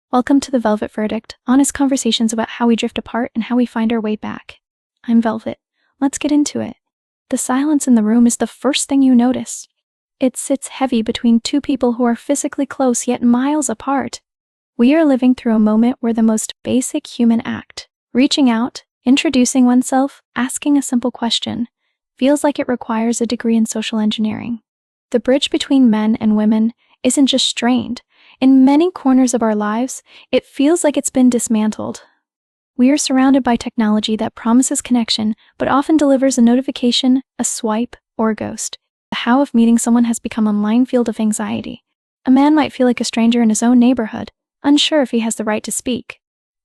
Welcome to the Velvet Verdict, honest conversations about how we drift apart and how we find our way back. I'm Velvet. Let's get into it. The silence in the room is the first thing you notice. It sits heavy between two people who are physically close yet miles apart. We are living through a moment where the most basic human act, reaching out, introducing oneself, asking a simple question, feels like it requires a degree in social engineering. The bridge between men and women isn't just strained. In many corners of our lives, it feels like it's been dismantled. We are surrounded by technology that promises connection, but often delivers a notification, a swipe, or a ghost. The how of meeting someone has become a minefield of anxiety. A man might feel like a stranger in his own neighborhood, unsure if he has the right to speak.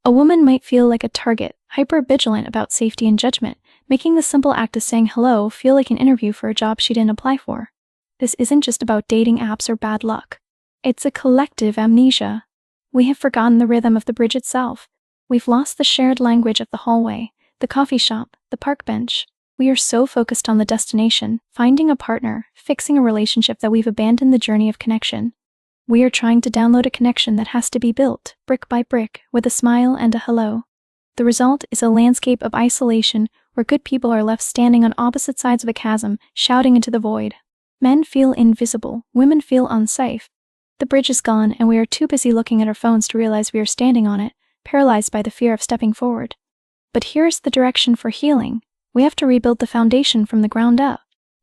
A woman might feel like a target, hyper-vigilant about safety and judgment, making the simple act of saying hello feel like an interview for a job she didn't apply for. This isn't just about dating apps or bad luck. It's a collective amnesia. We have forgotten the rhythm of the bridge itself. We've lost the shared language of the hallway, the coffee shop, the park bench. We are so focused on the destination, finding a partner, fixing a relationship, that we've abandoned the journey of connection. We are trying to download a connection that has to be built, brick by brick, with a smile and a hello. The result is a landscape of isolation where good people are left standing on opposite sides of a chasm, shouting into the void. Men feel invisible, women feel unsafe. The bridge is gone, and we are too busy looking at our phones to realize we are standing on it, paralyzed by the fear of stepping forward. But here's the direction for healing. We have to rebuild the foundation from the ground up.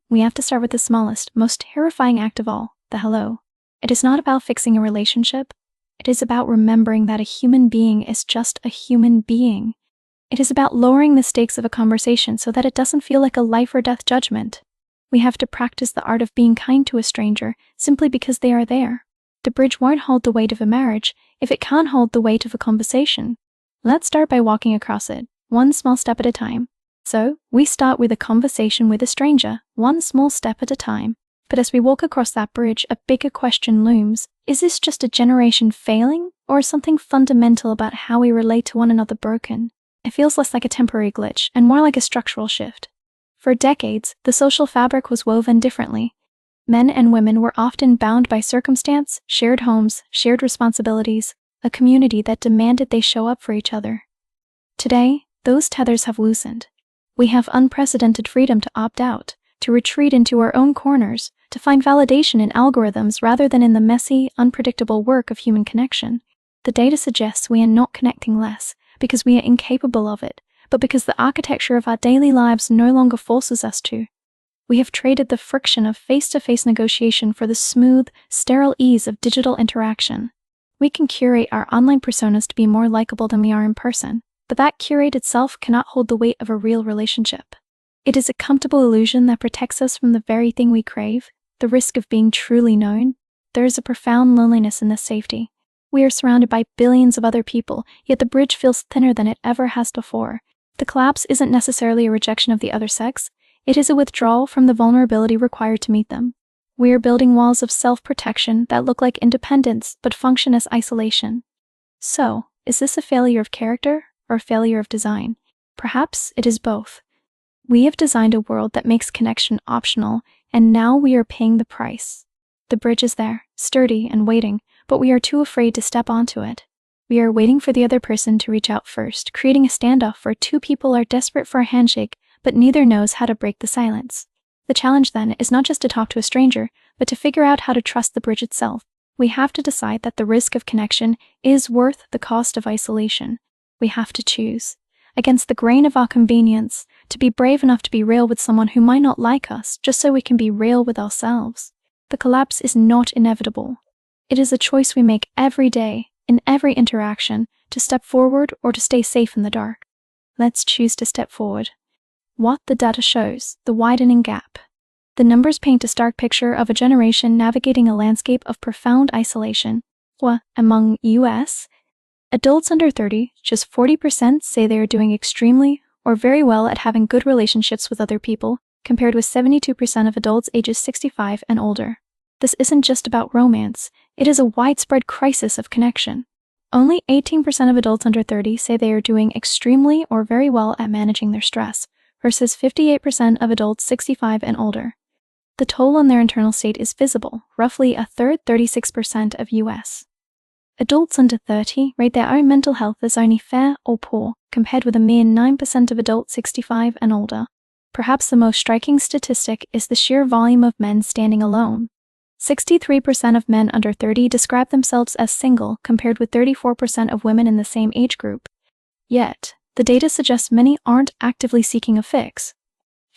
We have to start with the smallest, most terrifying act of all, the hello. It is not about fixing a relationship. It is about remembering that a human being is just a human being. It is about lowering the stakes of a conversation so that it doesn't feel like a life or death judgment. We have to practice the art of being kind to a stranger simply because they are there. The bridge won't hold the weight of a marriage if it can't hold the weight of a conversation. Let's start by walking across it, one small step at a time. So, we start with a conversation with a stranger, one small step at a time. But as we walk across that bridge, a bigger question looms. Is this just a generation failing, or is something fundamental about how we relate to one another broken? It feels less like a temporary glitch and more like a structural shift. For decades, the social fabric was woven differently. Men and women were often bound by circumstance, shared homes, shared responsibilities, a community that demanded they show up for each other. Today, those tethers have loosened. We have unprecedented freedom to opt out, to retreat into our own corners, to find validation in algorithms rather than in the messy, unpredictable work of human connection. The data suggests we are not connecting less because we are incapable of it, but because the architecture of our daily lives no longer forces us to. We have traded the friction of face-to-face negotiation for the smooth, sterile ease of digital interaction. We can curate our online personas to be more likable than we are in person, but that curate itself cannot hold the weight of a real relationship. It is a comfortable illusion that protects us from the very thing we crave, the risk of being truly known. There is a profound loneliness in this safety. We are surrounded by billions of other people, yet the bridge feels thinner than it ever has before. The collapse isn't necessarily a rejection of the other sex. It is a withdrawal from the vulnerability required to meet them. We are building walls of self-protection that look like independence but function as isolation. So, is this a failure of character or a failure of design? Perhaps it is both. We have designed a world that makes connection optional, and now we are paying the price. The bridge is there, sturdy and waiting, but we are too afraid to step onto it. We are waiting for the other person to reach out first, creating a standoff where two people are desperate for a handshake, but neither knows how to break the silence. The challenge then is not just to talk to a stranger, but to figure out how to trust the bridge itself. We have to decide that the risk of connection is worth the cost of isolation. We have to choose, against the grain of our convenience, to be brave enough to be real with someone who might not like us, just so we can be real with ourselves. The collapse is not inevitable. It is a choice we make every day, in every interaction, to step forward or to stay safe in the dark. Let's choose to step forward. What the data shows, the widening gap. The numbers paint a stark picture of a generation navigating a landscape of profound isolation. Among U.S. adults under 30, just 40% say they are doing extremely or very well at having good relationships with other people, compared with 72% of adults ages 65 and older. This isn't just about romance, it is a widespread crisis of connection. Only 18% of adults under 30 say they are doing extremely or very well at managing their stress, versus 58% of adults 65 and older. The toll on their internal state is visible, roughly a third, 36% of U.S. Adults under 30 rate their own mental health as only fair or poor, compared with a mere 9% of adults 65 and older. Perhaps the most striking statistic is the sheer volume of men standing alone. 63% of men under 30 describe themselves as single, compared with 34% of women in the same age group. Yet, the data suggests many aren't actively seeking a fix.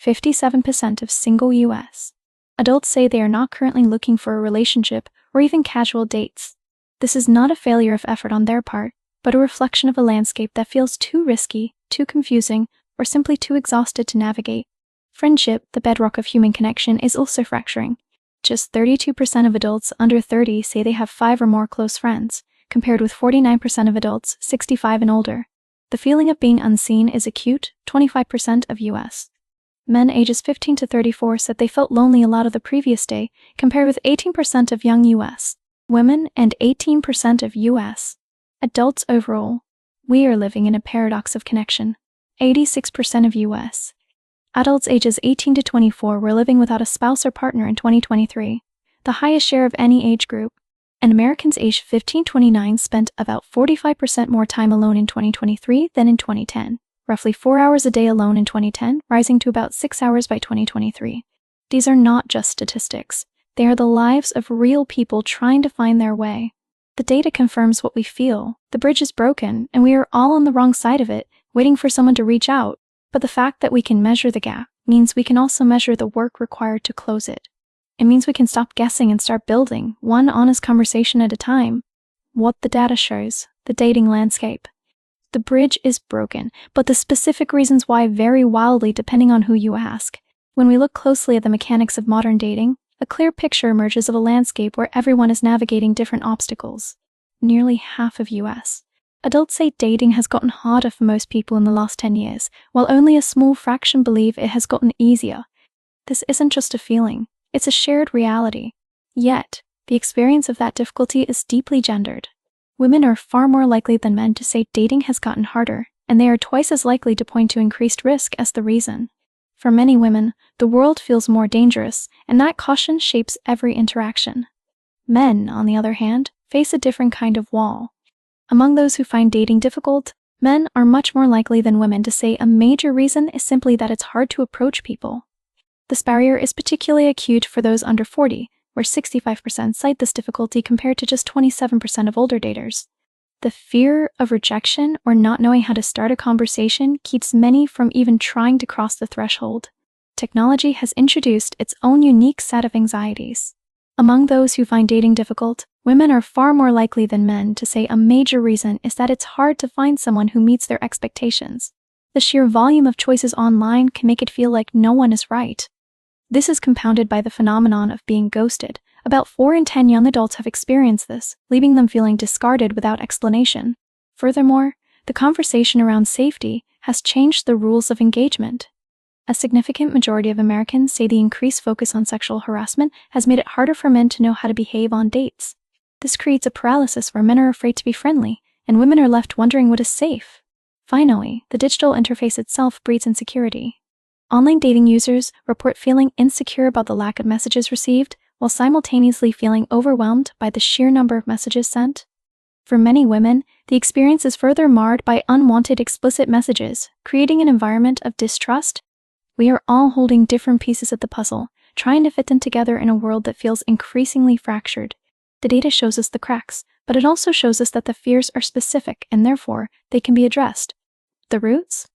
57% of single U.S. adults say they are not currently looking for a relationship or even casual dates. This is not a failure of effort on their part, but a reflection of a landscape that feels too risky, too confusing, or simply too exhausted to navigate. Friendship, the bedrock of human connection, is also fracturing. Just 32% of adults under 30 say they have 5 or more close friends, compared with 49% of adults 65 and older. The feeling of being unseen is acute, 25% of U.S. Men ages 15 to 34 said they felt lonely a lot of the previous day, compared with 18% of young U.S. women and 18% of U.S. adults overall. We are living in a paradox of connection. 86% of U.S. adults ages 18 to 24 were living without a spouse or partner in 2023, the highest share of any age group. And Americans aged 15-29 spent about 45% more time alone in 2023 than in 2010. Roughly 4 hours a day alone in 2010, rising to about 6 hours by 2023. These are not just statistics. They are the lives of real people trying to find their way. The data confirms what we feel. The bridge is broken, and we are all on the wrong side of it, waiting for someone to reach out. But the fact that we can measure the gap means we can also measure the work required to close it. It means we can stop guessing and start building, one honest conversation at a time. What the data shows, the dating landscape. The bridge is broken, but the specific reasons why vary wildly depending on who you ask. When we look closely at the mechanics of modern dating, a clear picture emerges of a landscape where everyone is navigating different obstacles. Nearly half of U.S. adults say dating has gotten harder for most people in the last 10 years, while only a small fraction believe it has gotten easier. This isn't just a feeling, it's a shared reality. Yet, the experience of that difficulty is deeply gendered. Women are far more likely than men to say dating has gotten harder, and they are twice as likely to point to increased risk as the reason. For many women, the world feels more dangerous, and that caution shapes every interaction. Men, on the other hand, face a different kind of wall. Among those who find dating difficult, men are much more likely than women to say a major reason is simply that it's hard to approach people. This barrier is particularly acute for those under 40, where 65% cite this difficulty compared to just 27% of older daters. The fear of rejection or not knowing how to start a conversation keeps many from even trying to cross the threshold. Technology has introduced its own unique set of anxieties. Among those who find dating difficult, women are far more likely than men to say a major reason is that it's hard to find someone who meets their expectations. The sheer volume of choices online can make it feel like no one is right. This is compounded by the phenomenon of being ghosted. About 4 in 10 young adults have experienced this, leaving them feeling discarded without explanation. Furthermore, the conversation around safety has changed the rules of engagement. A significant majority of Americans say the increased focus on sexual harassment has made it harder for men to know how to behave on dates. This creates a paralysis where men are afraid to be friendly, and women are left wondering what is safe. Finally, the digital interface itself breeds insecurity. Online dating users report feeling insecure about the lack of messages received, while simultaneously feeling overwhelmed by the sheer number of messages sent. For many women, the experience is further marred by unwanted explicit messages, creating an environment of distrust. We are all holding different pieces of the puzzle, trying to fit them together in a world that feels increasingly fractured. The data shows us the cracks, but it also shows us that the fears are specific and therefore they can be addressed. The roots?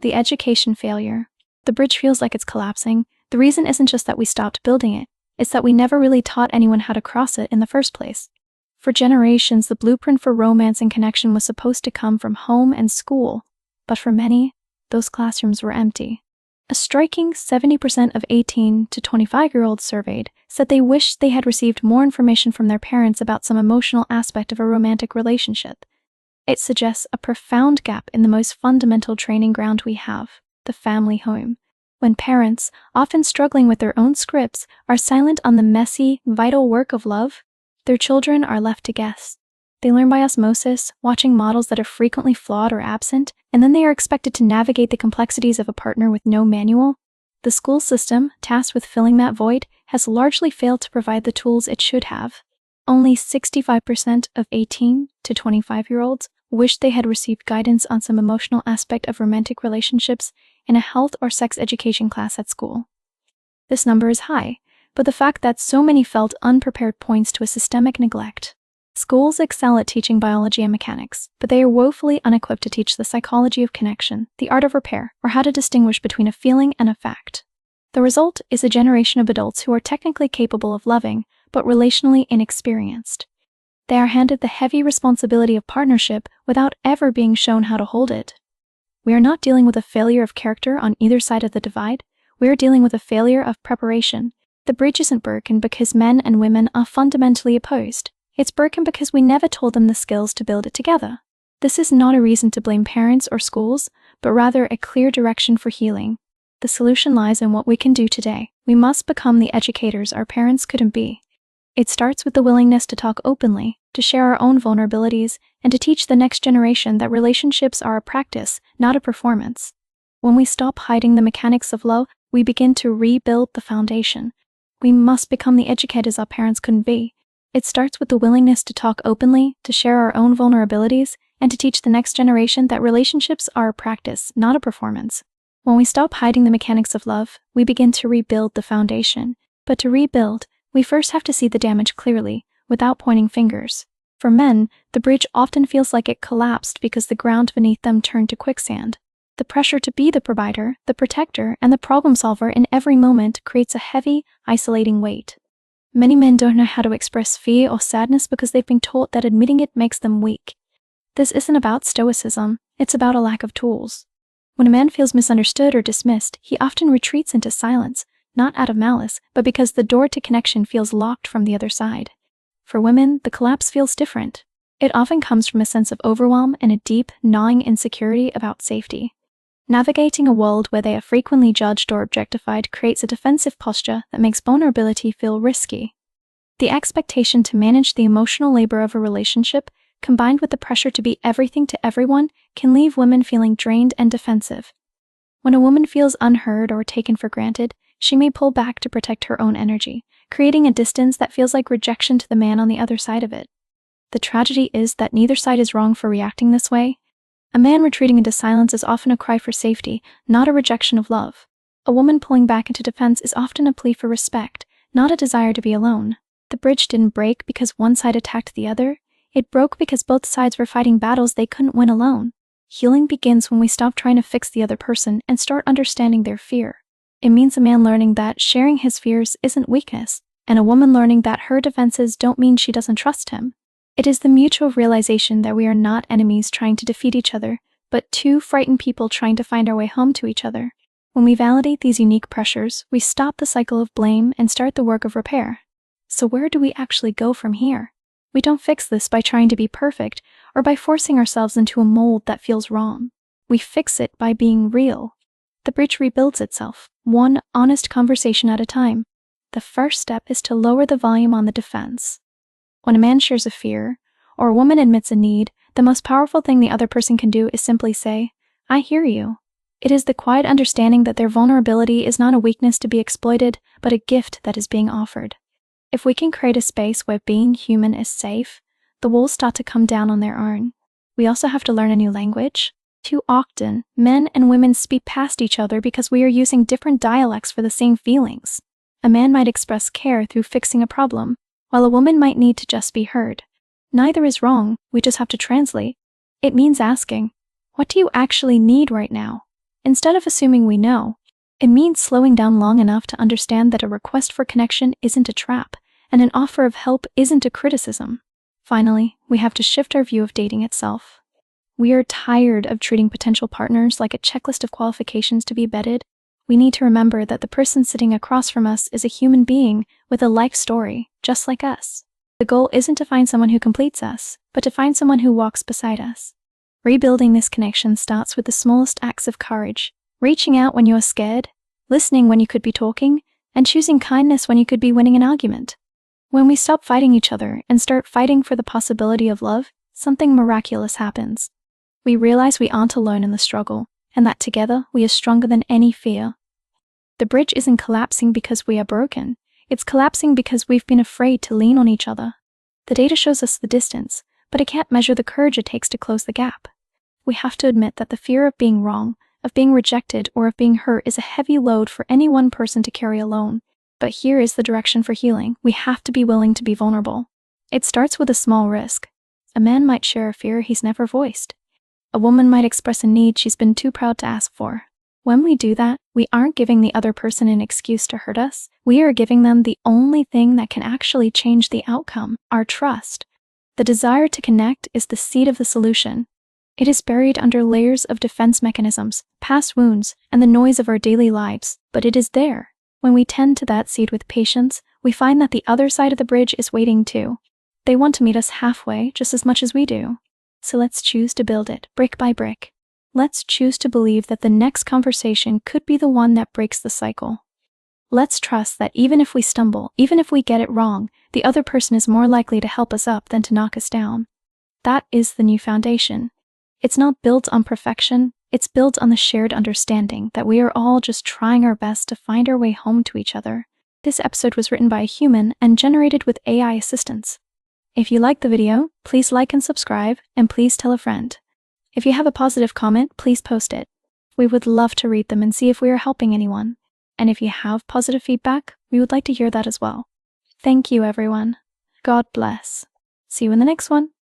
The education failure. The bridge feels like it's collapsing. The reason isn't just that we stopped building it, it's that we never really taught anyone how to cross it in the first place. For generations, the blueprint for romance and connection was supposed to come from home and school, but for many, those classrooms were empty. A striking 70% of 18 to 25-year-olds surveyed said they wished they had received more information from their parents about some emotional aspect of a romantic relationship. It suggests a profound gap in the most fundamental training ground we have, the family home. When parents, often struggling with their own scripts, are silent on the messy, vital work of love, their children are left to guess. They learn by osmosis, watching models that are frequently flawed or absent, and then they are expected to navigate the complexities of a partner with no manual. The school system, tasked with filling that void, has largely failed to provide the tools it should have. Only 65% of 18 to 25-year-olds wish they had received guidance on some emotional aspect of romantic relationships in a health or sex education class at school. This number is high, but the fact that so many felt unprepared points to a systemic neglect. Schools excel at teaching biology and mechanics, but they are woefully unequipped to teach the psychology of connection, the art of repair, or how to distinguish between a feeling and a fact. The result is a generation of adults who are technically capable of loving, but relationally inexperienced. They are handed the heavy responsibility of partnership without ever being shown how to hold it. We are not dealing with a failure of character on either side of the divide, we are dealing with a failure of preparation. The bridge isn't broken because men and women are fundamentally opposed. It's broken because we never told them the skills to build it together. This is not a reason to blame parents or schools, but rather a clear direction for healing. The solution lies in what we can do today. We must become the educators our parents couldn't be. It starts with the willingness to talk openly, to share our own vulnerabilities, and to teach the next generation that relationships are a practice, not a performance. When we stop hiding the mechanics of love, we begin to rebuild the foundation. We must become the educators our parents couldn't be. It starts with the willingness to talk openly, to share our own vulnerabilities, and to teach the next generation that relationships are a practice, not a performance. When we stop hiding the mechanics of love, we begin to rebuild the foundation. But to rebuild, we first have to see the damage clearly, without pointing fingers. For men, the bridge often feels like it collapsed because the ground beneath them turned to quicksand. The pressure to be the provider, the protector, and the problem solver in every moment creates a heavy, isolating weight. Many men don't know how to express fear or sadness because they've been taught that admitting it makes them weak. This isn't about stoicism, it's about a lack of tools. When a man feels misunderstood or dismissed, he often retreats into silence, not out of malice, but because the door to connection feels locked from the other side. For women, the collapse feels different. It often comes from a sense of overwhelm and a deep, gnawing insecurity about safety. Navigating a world where they are frequently judged or objectified creates a defensive posture that makes vulnerability feel risky. The expectation to manage the emotional labor of a relationship, combined with the pressure to be everything to everyone, can leave women feeling drained and defensive. When a woman feels unheard or taken for granted, she may pull back to protect her own energy, creating a distance that feels like rejection to the man on the other side of it. The tragedy is that neither side is wrong for reacting this way. A man retreating into silence is often a cry for safety, not a rejection of love. A woman pulling back into defense is often a plea for respect, not a desire to be alone. The bridge didn't break because one side attacked the other. It broke because both sides were fighting battles they couldn't win alone. Healing begins when we stop trying to fix the other person and start understanding their fear. It means a man learning that sharing his fears isn't weakness, and a woman learning that her defenses don't mean she doesn't trust him. It is the mutual realization that we are not enemies trying to defeat each other, but two frightened people trying to find our way home to each other. When we validate these unique pressures, we stop the cycle of blame and start the work of repair. So where do we actually go from here? We don't fix this by trying to be perfect or by forcing ourselves into a mold that feels wrong. We fix it by being real. The bridge rebuilds itself, one honest conversation at a time. The first step is to lower the volume on the defense. When a man shares a fear, or a woman admits a need, the most powerful thing the other person can do is simply say, "I hear you." It is the quiet understanding that their vulnerability is not a weakness to be exploited, but a gift that is being offered. If we can create a space where being human is safe, the walls start to come down on their own. We also have to learn a new language. Too often, men and women speak past each other because we are using different dialects for the same feelings. A man might express care through fixing a problem, while a woman might need to just be heard. Neither is wrong, we just have to translate. It means asking, "What do you actually need right now?" Instead of assuming we know. It means slowing down long enough to understand that a request for connection isn't a trap, and an offer of help isn't a criticism. Finally, we have to shift our view of dating itself. We are tired of treating potential partners like a checklist of qualifications to be vetted. We need to remember that the person sitting across from us is a human being with a life story, just like us. The goal isn't to find someone who completes us, but to find someone who walks beside us. Rebuilding this connection starts with the smallest acts of courage, reaching out when you are scared, listening when you could be talking, and choosing kindness when you could be winning an argument. When we stop fighting each other and start fighting for the possibility of love, something miraculous happens. We realize we aren't alone in the struggle, and that together we are stronger than any fear. The bridge isn't collapsing because we are broken. It's collapsing because we've been afraid to lean on each other. The data shows us the distance, but it can't measure the courage it takes to close the gap. We have to admit that the fear of being wrong, of being rejected, or of being hurt is a heavy load for any one person to carry alone. But here is the direction for healing. We have to be willing to be vulnerable. It starts with a small risk. A man might share a fear he's never voiced. A woman might express a need she's been too proud to ask for. When we do that, we aren't giving the other person an excuse to hurt us. We are giving them the only thing that can actually change the outcome: our trust. The desire to connect is the seed of the solution. It is buried under layers of defense mechanisms, past wounds, and the noise of our daily lives, but it is there. When we tend to that seed with patience, we find that the other side of the bridge is waiting too. They want to meet us halfway just as much as we do. So let's choose to build it, brick by brick. Let's choose to believe that the next conversation could be the one that breaks the cycle. Let's trust that even if we stumble, even if we get it wrong, the other person is more likely to help us up than to knock us down. That is the new foundation. It's not built on perfection, it's built on the shared understanding that we are all just trying our best to find our way home to each other. This episode was written by a human and generated with AI assistance. If you liked the video, please like and subscribe, and please tell a friend. If you have a positive comment, please post it. We would love to read them and see if we are helping anyone. And if you have positive feedback, we would like to hear that as well. Thank you, everyone. God bless. See you in the next one.